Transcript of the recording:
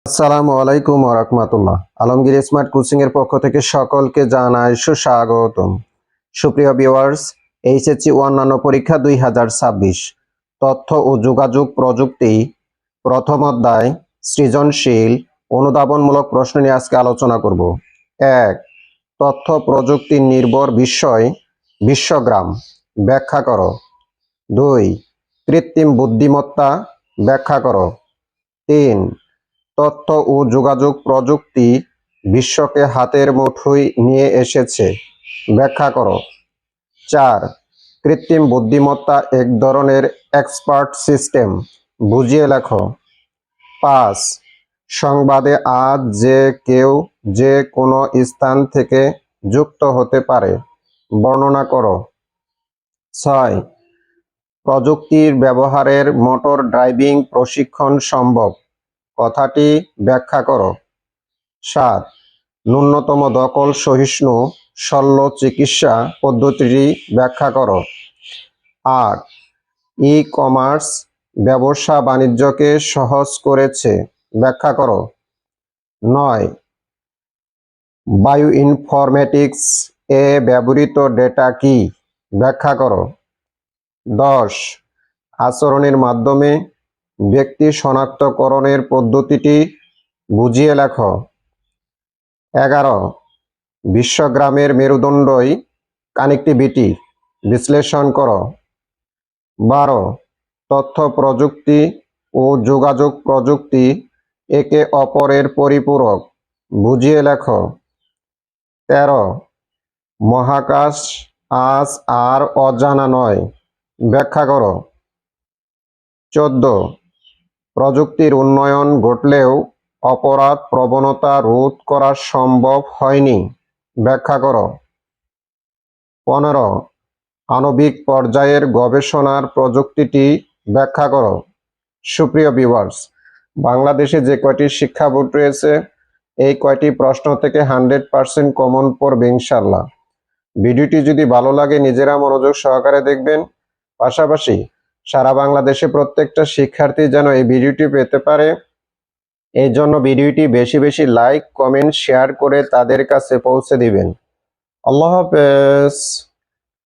আসসালামু আলাইকুম ওয়া রাহমাতুল্লাহ। আলমগীর স্মার্ট কোচিং এর পক্ষ থেকে সকলকে জানাই সুস্বাগতম। সুপ্রিয় ভিউয়ার্স, এইচএসসি অন্যান্য পরীক্ষা 2026 তথ্য ও যোগাযোগ প্রযুক্তি প্রথম অধ্যায় সৃজনশীল অনুধাবনমূলক প্রশ্ন নিয়ে আজকে আলোচনা করব। 1. তথ্য প্রযুক্তি নির্ভর বিশ্বগ্রাম ব্যাখ্যা করো। 2. কৃত্রিম বুদ্ধিমত্তা ব্যাখ্যা করো। 3. তথ্য ও যোগাযোগ প্রযুক্তি বিশ্বকে হাতের মুঠোয় নিয়ে এসেছে ব্যাখ্যা করো। 4. কৃত্রিম বুদ্ধিমত্তা এক ধরনের এক্সপার্ট সিস্টেম বুঝিয়ে লেখো। 5. সংবাদে আজ যে কেউ যে কোনো স্থান থেকে যুক্ত হতে পারে বর্ণনা করো। 6. প্রযুক্তির ব্যবহারের মোটর ড্রাইভিং প্রশিক্ষণ সম্ভব কথাটি ব্যাখ্যা করো। 7. ন্যূনতম দখল সহিষ্ণু শল্য চিকিৎসা পদ্ধতিটি ব্যাখ্যা করো। 8. ই-কমার্স ব্যবসা বাণিজ্যকে সহজ করেছে ব্যাখ্যা করো। 9. বায়োইনফরমেটিক্স এ ব্যবহৃত ডেটা কি ব্যাখ্যা করো। 10. আচরণের মাধ্যমে ব্যক্তি শনাক্তকরণের পদ্ধতিটি বুঝিয়ে লেখো। 11. বিশ্বগ্রামের মেরুদণ্ডই কানেক্টিভিটি বিশ্লেষণ করো। 12. তথ্য প্রযুক্তি ও যোগাযোগ প্রযুক্তি একে অপরের পরিপূরক বুঝিয়ে লেখো। 13. মহাকাশ আজ আর অজানা নয় ব্যাখ্যা করো। 14. প্রযুক্তির উন্নয়ন ঘটলেও অপরাধ প্রবণতা রোধ করা সম্ভব হয়নি ব্যাখ্যা করো। 15. আণবিক পর্যায়ের গবেষণার প্রযুক্তিটি ব্যাখ্যা করো। সুপ্রিয় ভিউয়ার্স, বাংলাদেশে যে কয়টি শিক্ষা বোর্ড রয়েছে এই কয়টি প্রশ্ন থেকে 100% কমন পড়বে ইনশাল্লাহ। ভিডিওটি যদি ভালো লাগে নিজেরা মনোযোগ সহকারে দেখবেন, পাশাপাশি সারা বাংলাদেশে প্রত্যেকটা শিক্ষার্থী যেন এই ভিডিওটি পেতে পারে এই জন্য ভিডিওটি বেশি বেশি লাইক কমেন্ট শেয়ার করে তাদের কাছে পৌঁছে দিবেন। আল্লাহ হাফেজ।